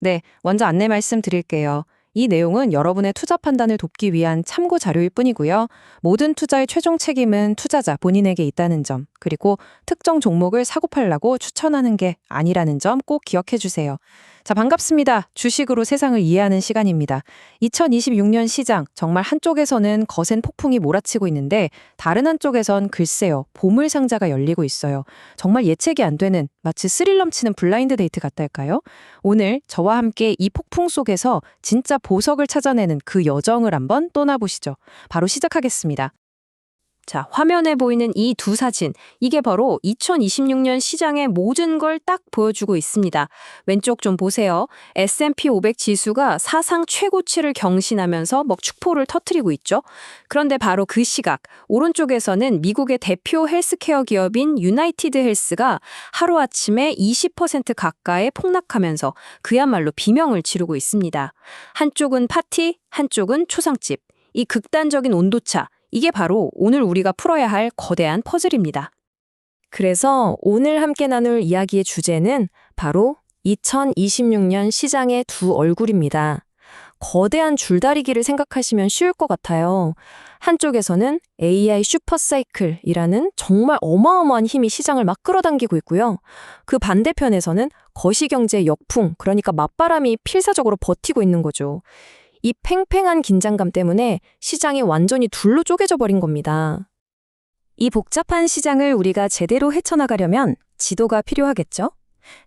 네, 먼저 안내 말씀드릴게요. 이 내용은 여러분의 투자 판단을 돕기 위한 참고 자료일 뿐이고요. 모든 투자의 최종 책임은 투자자 본인에게 있다는 점, 그리고 특정 종목을 사고 팔라고 추천하는 게 아니라는 점 꼭 기억해 주세요. 자, 반갑습니다. 주식으로 세상을 이해하는 시간입니다. 2026년 시장, 정말 한쪽에서는 거센 폭풍이 몰아치고 있는데 다른 한쪽에선 글쎄요, 보물 상자가 열리고 있어요. 정말 예측이 안 되는 마치 스릴 넘치는 블라인드 데이트 같달까요? 오늘 저와 함께 이 폭풍 속에서 진짜 보석을 찾아내는 그 여정을 한번 떠나보시죠. 바로 시작하겠습니다. 자, 화면에 보이는 이 두 사진, 이게 바로 2026년 시장의 모든 걸 딱 보여주고 있습니다. 왼쪽 좀 보세요. S&P 500 지수가 사상 최고치를 경신하면서 축포를 터뜨리고 있죠. 그런데 바로 그 시각, 오른쪽에서는 미국의 대표 헬스케어 기업인 유나이티드 헬스가 하루아침에 20% 가까이 폭락하면서 그야말로 비명을 지르고 있습니다. 한쪽은 파티, 한쪽은 초상집. 이 극단적인 온도차, 이게 바로 오늘 우리가 풀어야 할 거대한 퍼즐입니다. 그래서 오늘 함께 나눌 이야기의 주제는 바로 2026년 시장의 두 얼굴입니다. 거대한 줄다리기를 생각하시면 쉬울 것 같아요. 한쪽에서는 AI 슈퍼사이클이라는 정말 어마어마한 힘이 시장을 막 끌어당기고 있고요. 그 반대편에서는 거시경제 역풍, 그러니까 맞바람이 필사적으로 버티고 있는 거죠. 이 팽팽한 긴장감 때문에 시장이 완전히 둘로 쪼개져 버린 겁니다. 이 복잡한 시장을 우리가 제대로 헤쳐나가려면 지도가 필요하겠죠?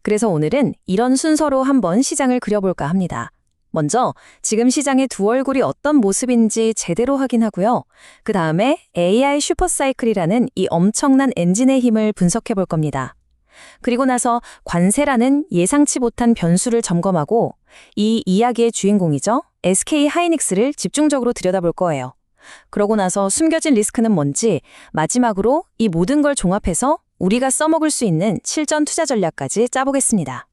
그래서 오늘은 이런 순서로 한번 시장을 그려볼까 합니다. 먼저 지금 시장의 두 얼굴이 어떤 모습인지 제대로 확인하고요. 그 다음에 AI 슈퍼사이클이라는 이 엄청난 엔진의 힘을 분석해 볼 겁니다. 그리고 나서 관세라는 예상치 못한 변수를 점검하고 이 이야기의 주인공이죠. SK 하이닉스를 집중적으로 들여다볼 거예요. 그러고 나서 숨겨진 리스크는 뭔지 마지막으로 이 모든 걸 종합해서 우리가 써먹을 수 있는 실전 투자 전략까지 짜보겠습니다.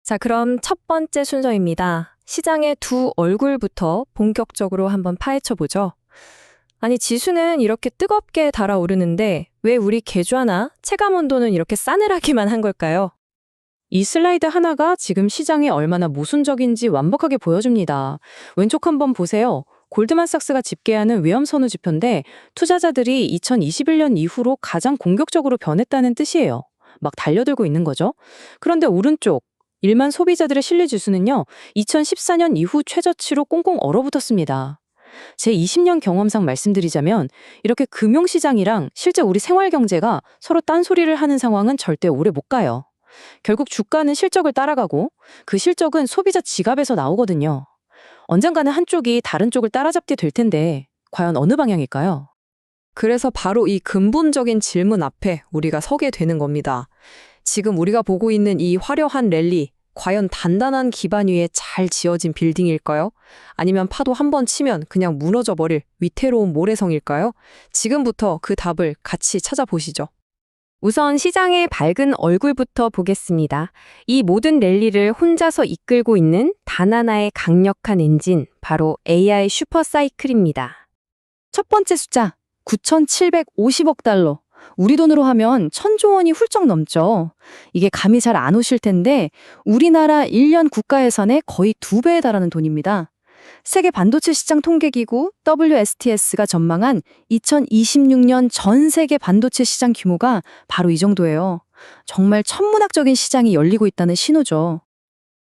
자, 그럼 첫 번째 순서입니다. 시장의 두 얼굴부터 본격적으로 한번 파헤쳐보죠. 아니, 지수는 이렇게 뜨겁게 달아오르는데 왜 우리 계좌나 체감온도는 이렇게 싸늘하기만 한 걸까요? 이 슬라이드 하나가 지금 시장이 얼마나 모순적인지 완벽하게 보여줍니다. 왼쪽 한번 보세요. 골드만삭스가 집계하는 위험선호 지표인데 투자자들이 2021년 이후로 가장 공격적으로 변했다는 뜻이에요. 막 달려들고 있는 거죠. 그런데 오른쪽, 일반 소비자들의 신뢰지수는요, 2014년 이후 최저치로 꽁꽁 얼어붙었습니다. 제 20년 경험상 말씀드리자면 이렇게 금융시장이랑 실제 우리 생활경제가 서로 딴소리를 하는 상황은 절대 오래 못 가요. 결국 주가는 실적을 따라가고 그 실적은 소비자 지갑에서 나오거든요. 언젠가는 한쪽이 다른 쪽을 따라잡게 될 텐데 과연 어느 방향일까요? 그래서 바로 이 근본적인 질문 앞에 우리가 서게 되는 겁니다. 지금 우리가 보고 있는 이 화려한 랠리, 과연 단단한 기반 위에 잘 지어진 빌딩일까요? 아니면 파도 한 번 치면 그냥 무너져버릴 위태로운 모래성일까요? 지금부터 그 답을 같이 찾아보시죠. 우선 시장의 밝은 얼굴부터 보겠습니다. 이 모든 랠리를 혼자서 이끌고 있는 단 하나의 강력한 엔진, 바로 AI 슈퍼사이클입니다. 첫 번째 숫자, 9,750억 달러. 우리 돈으로 하면 1,000조 원이 훌쩍 넘죠. 이게 감이 잘 안 오실 텐데 우리나라 1년 국가 예산의 거의 2배에 달하는 돈입니다. 세계 반도체 시장 통계기구 WSTS가 전망한 2026년 전 세계 반도체 시장 규모가 바로 이 정도예요. 정말 천문학적인 시장이 열리고 있다는 신호죠.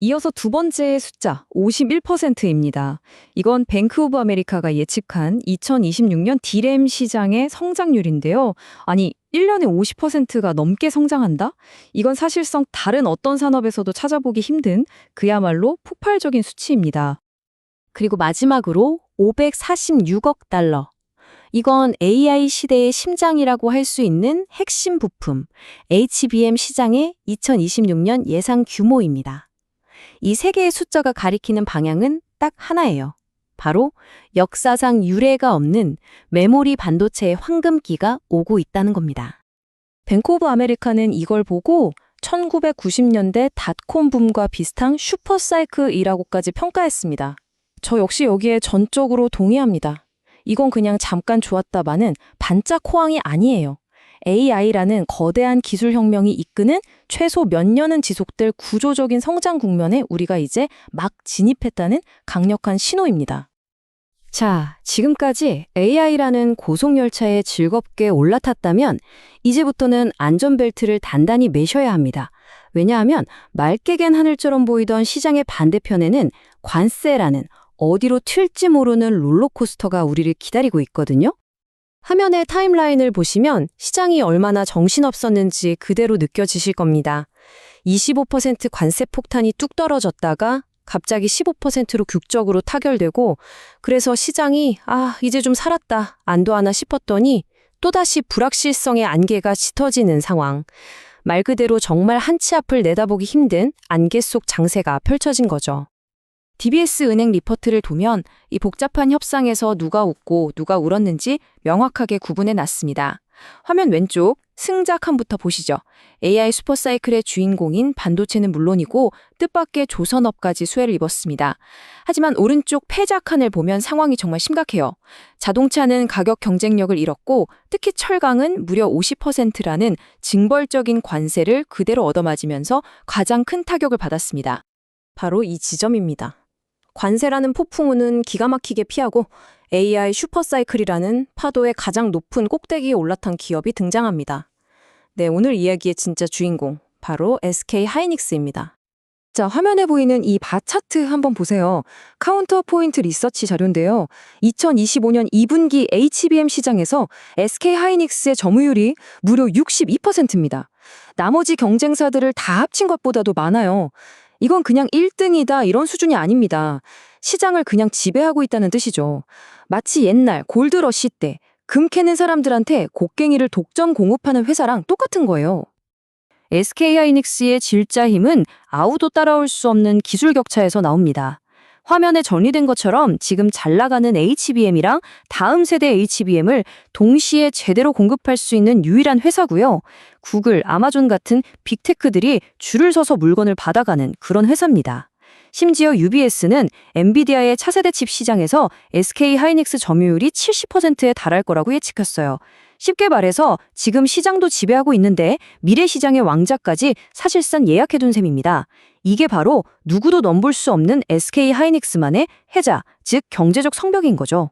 이어서 두 번째 숫자, 51%입니다. 이건 뱅크 오브 아메리카가 예측한 2026년 디램 시장의 성장률인데요. 아니, 1년에 50%가 넘게 성장한다? 이건 사실상 다른 어떤 산업에서도 찾아보기 힘든 그야말로 폭발적인 수치입니다. 그리고 마지막으로 546억 달러. 이건 AI 시대의 심장이라고 할 수 있는 핵심 부품, HBM 시장의 2026년 예상 규모입니다. 이 세 개의 숫자가 가리키는 방향은 딱 하나예요. 바로 역사상 유례가 없는 메모리 반도체의 황금기가 오고 있다는 겁니다. 뱅크 오브 아메리카는 이걸 보고 1990년대 닷컴 붐과 비슷한 슈퍼사이클이라고까지 평가했습니다. 저 역시 여기에 전적으로 동의합니다. 이건 그냥 잠깐 좋았다마는 반짝 호황이 아니에요. AI라는 거대한 기술 혁명이 이끄는 최소 몇 년은 지속될 구조적인 성장 국면에 우리가 이제 막 진입했다는 강력한 신호입니다. 자, 지금까지 AI라는 고속열차에 즐겁게 올라탔다면 이제부터는 안전벨트를 단단히 매셔야 합니다. 왜냐하면 맑게 갠 하늘처럼 보이던 시장의 반대편에는 관세라는 어디로 튈지 모르는 롤러코스터가 우리를 기다리고 있거든요. 화면의 타임라인을 보시면 시장이 얼마나 정신없었는지 그대로 느껴지실 겁니다. 25% 관세 폭탄이 뚝 떨어졌다가 갑자기 15%로 격적으로 타결되고 그래서 시장이 이제 좀 살았다, 안도하나 싶었더니 또다시 불확실성의 안개가 짙어지는 상황. 말 그대로 정말 한 치 앞을 내다보기 힘든 안개 속 장세가 펼쳐진 거죠. DBS 은행 리포트를 보면 이 복잡한 협상에서 누가 웃고 누가 울었는지 명확하게 구분해 놨습니다. 화면 왼쪽 승자 칸부터 보시죠. AI 슈퍼사이클의 주인공인 반도체는 물론이고 뜻밖의 조선업까지 수혜를 입었습니다. 하지만 오른쪽 패자 칸을 보면 상황이 정말 심각해요. 자동차는 가격 경쟁력을 잃었고 특히 철강은 무려 50%라는 징벌적인 관세를 그대로 얻어맞으면서 가장 큰 타격을 받았습니다. 바로 이 지점입니다. 관세라는 폭풍우는 기가 막히게 피하고 AI 슈퍼사이클이라는 파도의 가장 높은 꼭대기에 올라탄 기업이 등장합니다. 네, 오늘 이야기의 진짜 주인공, 바로 SK 하이닉스입니다. 자, 화면에 보이는 이 바 차트 한번 보세요. 카운터 포인트 리서치 자료인데요. 2025년 2분기 HBM 시장에서 SK 하이닉스의 점유율이 무려 62%입니다. 나머지 경쟁사들을 다 합친 것보다도 많아요. 이건 그냥 1등이다 이런 수준이 아닙니다. 시장을 그냥 지배하고 있다는 뜻이죠. 마치 옛날 골드러시 때 금 캐는 사람들한테 곡괭이를 독점 공급하는 회사랑 똑같은 거예요. SK하이닉스의 질자 힘은 아무도 따라올 수 없는 기술 격차에서 나옵니다. 화면에 정리된 것처럼 지금 잘 나가는 HBM이랑 다음 세대 HBM을 동시에 제대로 공급할 수 있는 유일한 회사고요. 구글, 아마존 같은 빅테크들이 줄을 서서 물건을 받아가는 그런 회사입니다. 심지어 UBS는 엔비디아의 차세대 칩 시장에서 SK하이닉스 점유율이 70%에 달할 거라고 예측했어요. 쉽게 말해서 지금 시장도 지배하고 있는데 미래 시장의 왕자까지 사실상 예약해둔 셈입니다. 이게 바로 누구도 넘볼 수 없는 SK하이닉스만의 해자, 즉 경제적 성벽인 거죠.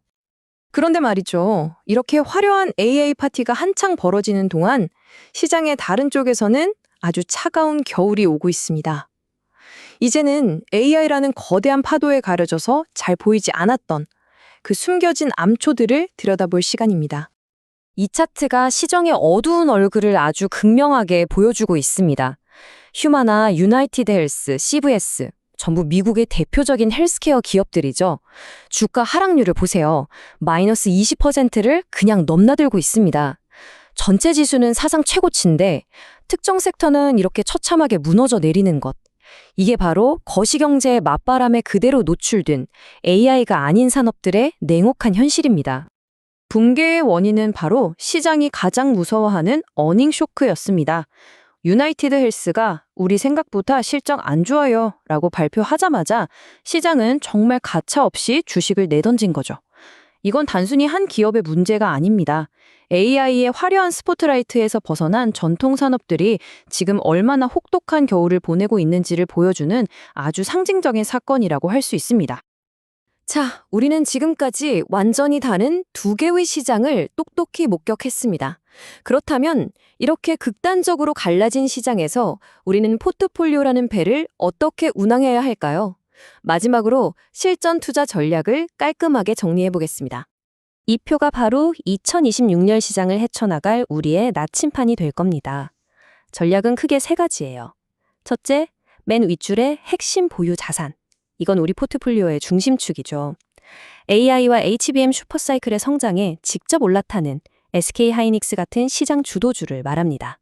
그런데 말이죠. 이렇게 화려한 AI 파티가 한창 벌어지는 동안 시장의 다른 쪽에서는 아주 차가운 겨울이 오고 있습니다. 이제는 AI라는 거대한 파도에 가려져서 잘 보이지 않았던 그 숨겨진 암초들을 들여다볼 시간입니다. 이 차트가 시장의 어두운 얼굴을 아주 극명하게 보여주고 있습니다. 휴마나, 유나이티드 헬스, CVS, 전부 미국의 대표적인 헬스케어 기업들이죠. 주가 하락률을 보세요. 마이너스 20%를 그냥 넘나들고 있습니다. 전체 지수는 사상 최고치인데 특정 섹터는 이렇게 처참하게 무너져 내리는 것. 이게 바로 거시경제의 맞바람에 그대로 노출된 AI가 아닌 산업들의 냉혹한 현실입니다. 붕괴의 원인은 바로 시장이 가장 무서워하는 어닝 쇼크였습니다. 유나이티드 헬스가 우리 생각보다 실적 안 좋아요 라고 발표하자마자 시장은 정말 가차없이 주식을 내던진 거죠. 이건 단순히 한 기업의 문제가 아닙니다. AI의 화려한 스포트라이트에서 벗어난 전통 산업들이 지금 얼마나 혹독한 겨울을 보내고 있는지를 보여주는 아주 상징적인 사건이라고 할 수 있습니다. 자, 우리는 지금까지 완전히 다른 두 개의 시장을 똑똑히 목격했습니다. 그렇다면 이렇게 극단적으로 갈라진 시장에서 우리는 포트폴리오라는 배를 어떻게 운항해야 할까요? 마지막으로 실전 투자 전략을 깔끔하게 정리해 보겠습니다. 이 표가 바로 2026년 시장을 헤쳐나갈 우리의 나침판이 될 겁니다. 전략은 크게 세 가지예요. 첫째, 맨 윗줄의 핵심 보유 자산. 이건 우리 포트폴리오의 중심축이죠. AI와 HBM 슈퍼사이클의 성장에 직접 올라타는 SK하이닉스 같은 시장 주도주를 말합니다.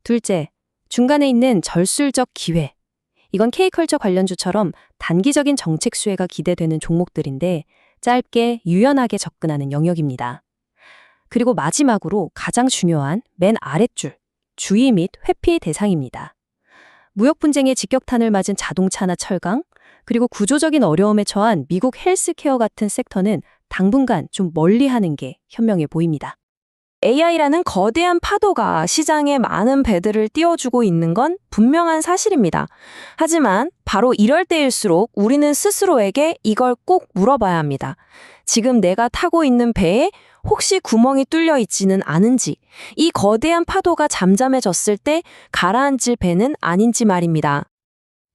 둘째, 중간에 있는 절술적 기회. 이건 K컬처 관련주처럼 단기적인 정책 수혜가 기대되는 종목들인데 짧게 유연하게 접근하는 영역입니다. 그리고 마지막으로 가장 중요한 맨 아랫줄, 주의 및 회피 대상입니다. 무역 분쟁의 직격탄을 맞은 자동차나 철강, 그리고 구조적인 어려움에 처한 미국 헬스케어 같은 섹터는 당분간 좀 멀리하는 게 현명해 보입니다. AI라는 거대한 파도가 시장에 많은 배들을 띄워주고 있는 건 분명한 사실입니다. 하지만 바로 이럴 때일수록 우리는 스스로에게 이걸 꼭 물어봐야 합니다. 지금 내가 타고 있는 배에 혹시 구멍이 뚫려 있지는 않은지, 이 거대한 파도가 잠잠해졌을 때 가라앉을 배는 아닌지 말입니다.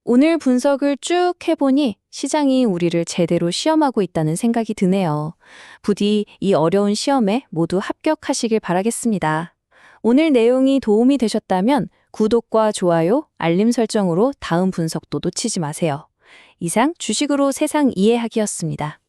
오늘 분석을 쭉 해보니 시장이 우리를 제대로 시험하고 있다는 생각이 드네요. 부디 이 어려운 시험에 모두 합격하시길 바라겠습니다. 오늘 내용이 도움이 되셨다면 구독과 좋아요, 알림 설정으로 다음 분석도 놓치지 마세요. 이상 주식으로 세상 이해하기였습니다.